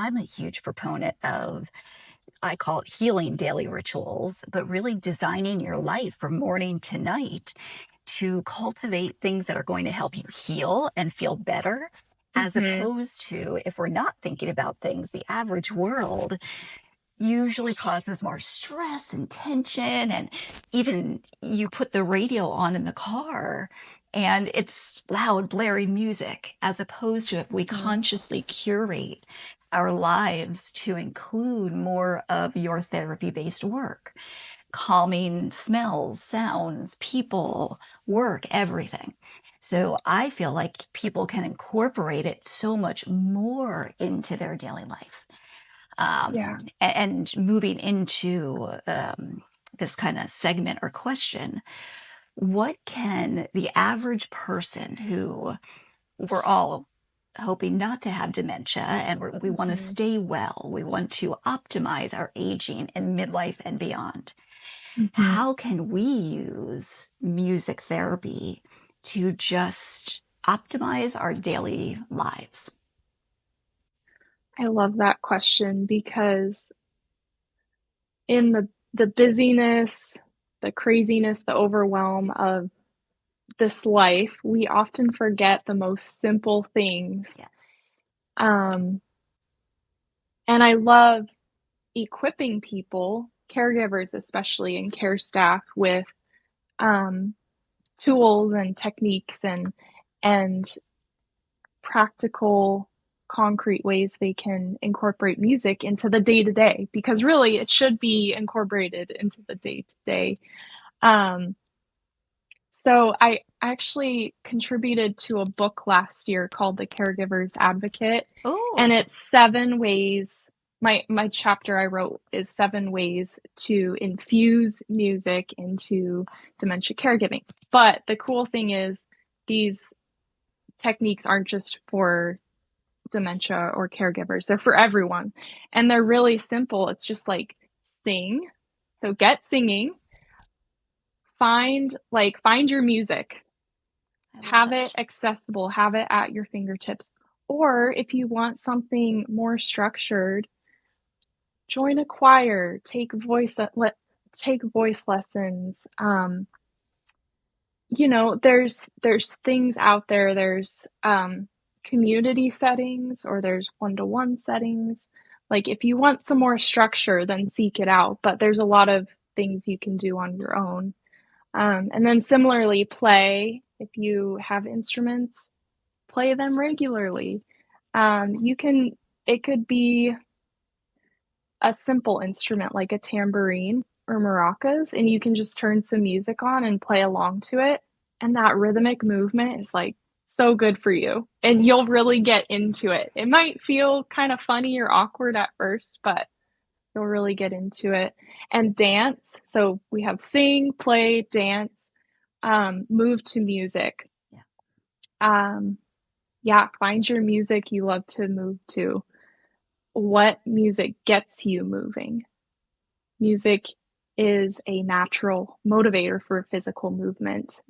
I'm a huge proponent of, I call it healing daily rituals, but really designing your life from morning to night to cultivate things that are going to help you heal and feel better, as Hmm. opposed to, if we're not thinking about things, the average world usually causes more stress and tension. And even you put the radio on in the car and it's loud, blary music, as opposed to if we Hmm. consciously curate our lives to include more of your therapy based work, calming smells, sounds, people, work, everything. So I feel like people can incorporate it so much more into their daily life. Yeah, And moving into this kind of segment or question, what can the average person who, we're all hoping not to have dementia and we want to hmm, stay well, we want to optimize our aging in midlife and beyond, hmm. how can we use music therapy to just optimize our daily lives? I love that question because in the busyness, the craziness, the overwhelm of this life, we often forget the most simple things. Yes. Um, and I love equipping people, caregivers especially, and care staff with um, tools and techniques and practical, concrete ways they can incorporate music into the day to day, because really it should Yes. be incorporated into the day to day. So I actually contributed to a book last year called The Caregiver's Advocate, and Oh, it's 7 ways. My chapter I wrote is 7 ways to infuse music into dementia caregiving. But the cool thing is these techniques aren't just for dementia or caregivers. They're for everyone. And they're really simple. It's just like sing. So get singing, find your music, I love have it that. accessible, have it at your fingertips. Or if you want something more structured, join a choir, take voice lessons. There's things out there. There's community settings, or there's one-to-one settings. Like if you want some more structure, then seek it out. But there's a lot of things you can do on your own. And then similarly, play. If you have instruments, play them regularly. You can, it could be a simple instrument like a tambourine or maracas, and you can just turn some music on and play along to it. And that rhythmic movement is like so good for you, and you'll really get into it. It might feel kind of funny or awkward at first, but you'll really get into it. And dance. So we have sing, play, dance, move to music. Yeah. Um, yeah, find your music you love to move to. What music gets you moving? Music is a natural motivator for physical movement.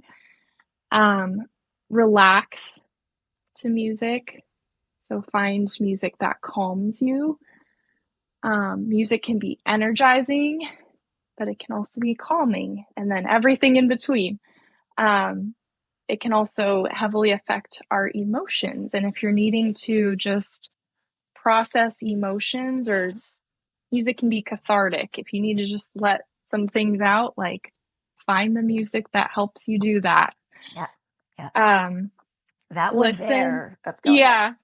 Um, Relax to music. So find music that calms you. Music can be energizing, but it can also be calming, and then everything in between. Um, it can also heavily affect our emotions. And if you're needing to just process emotions, or Yes. music can be cathartic, if you need to just let some things out, like find the music that helps you do that. Yeah. Yeah. Um, That one Listen. there, go ahead. Yeah,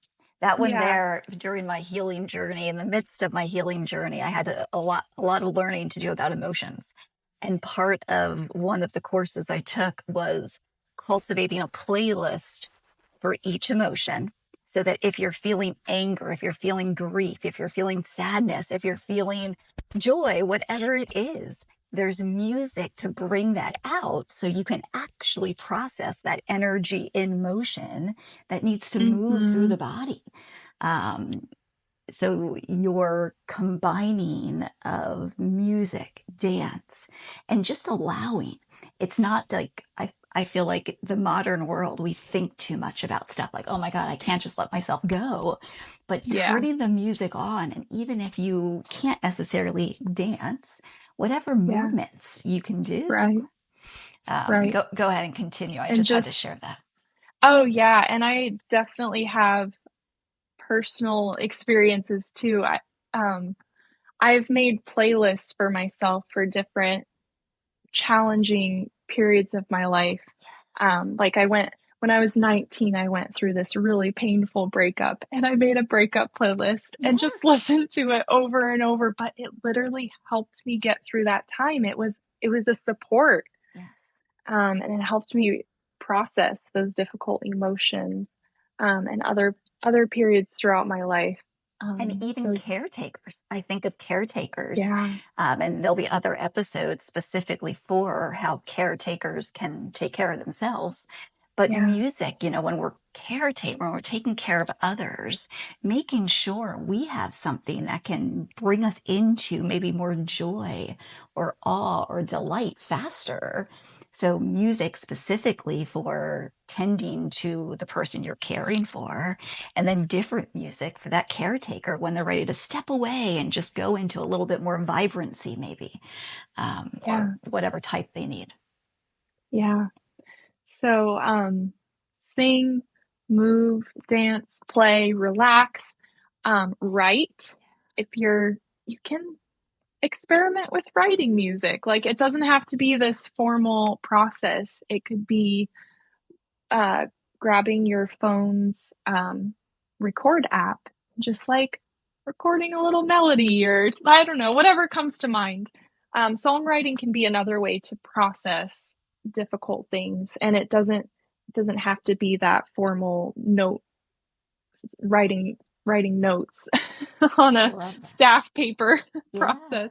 That one yeah. there during my healing journey, in the midst of my healing journey, I had a lot of learning to do about emotions. And part of one of the courses I took was cultivating a playlist for each emotion, so that if you're feeling anger, if you're feeling grief, if you're feeling sadness, if you're feeling joy, whatever it is, there's music to bring that out so you can actually process that energy in motion that needs to move through Mm-hmm. the body. Um, so your combining of music, dance, and just allowing. It's not like I feel like the modern world, we think too much about stuff like, oh my God, I can't just let myself go. But Yeah. turning the music on, and even if you can't necessarily dance, whatever Yeah. movements you can do. Right. Right. Go ahead and continue. I And just had to just, share that. oh yeah, and I definitely have personal experiences too. Um I've made playlists for myself for different challenging periods of my life. Like when I was 19, I went through this really painful breakup and I made a breakup playlist and just Yes. listened to it over and over, but it literally helped me get through that time. It was a support. Yes. And it helped me process those difficult emotions, and other periods throughout my life. And even So caretakers. I think of caretakers, yeah, and there'll be other episodes specifically for how caretakers can take care of themselves. But yeah, music, when when we're taking care of others, making sure we have something that can bring us into maybe more joy or awe or delight faster. So, music specifically for tending to the person you're caring for, and then different music for that caretaker when they're ready to step away and just go into a little bit more vibrancy, maybe, or yeah, whatever type they need. yeah. So sing, move, dance, play, relax, write. If you can experiment with writing music. Like it doesn't have to be this formal process. It could be uh, grabbing your phone's record app, just like recording a little melody or I don't know, whatever comes to mind. Songwriting can be another way to process difficult things, and it doesn't have to be that formal note writing writing notes on I a love that. staff paper Yeah. process.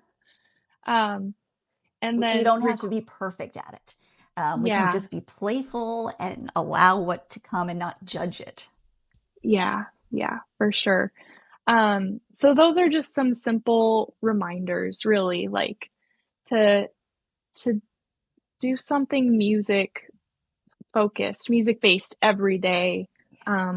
Um, and We then don't have to be perfect at it. We can yeah, just be playful and allow what to come and not judge it. yeah, yeah, for sure. So those are just some simple reminders, really, like to to do something music based every day.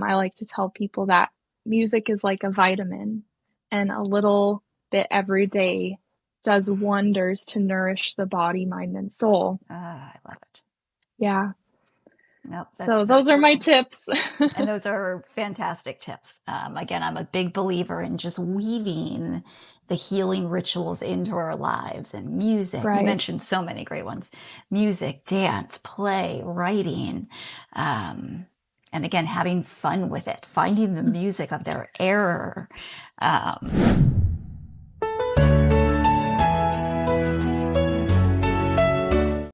I like to tell people that music is like a vitamin, and a little bit every day does wonders to nourish the body, mind, and soul. Ah, I love it. Yeah. Nope, that's So so those are my true. tips. And those are fantastic tips. Again, I'm a big believer in just weaving the healing rituals into our lives and music. You Right. mentioned so many great ones: music, dance, play, writing. Um, and again, having fun with it, finding the music of their error.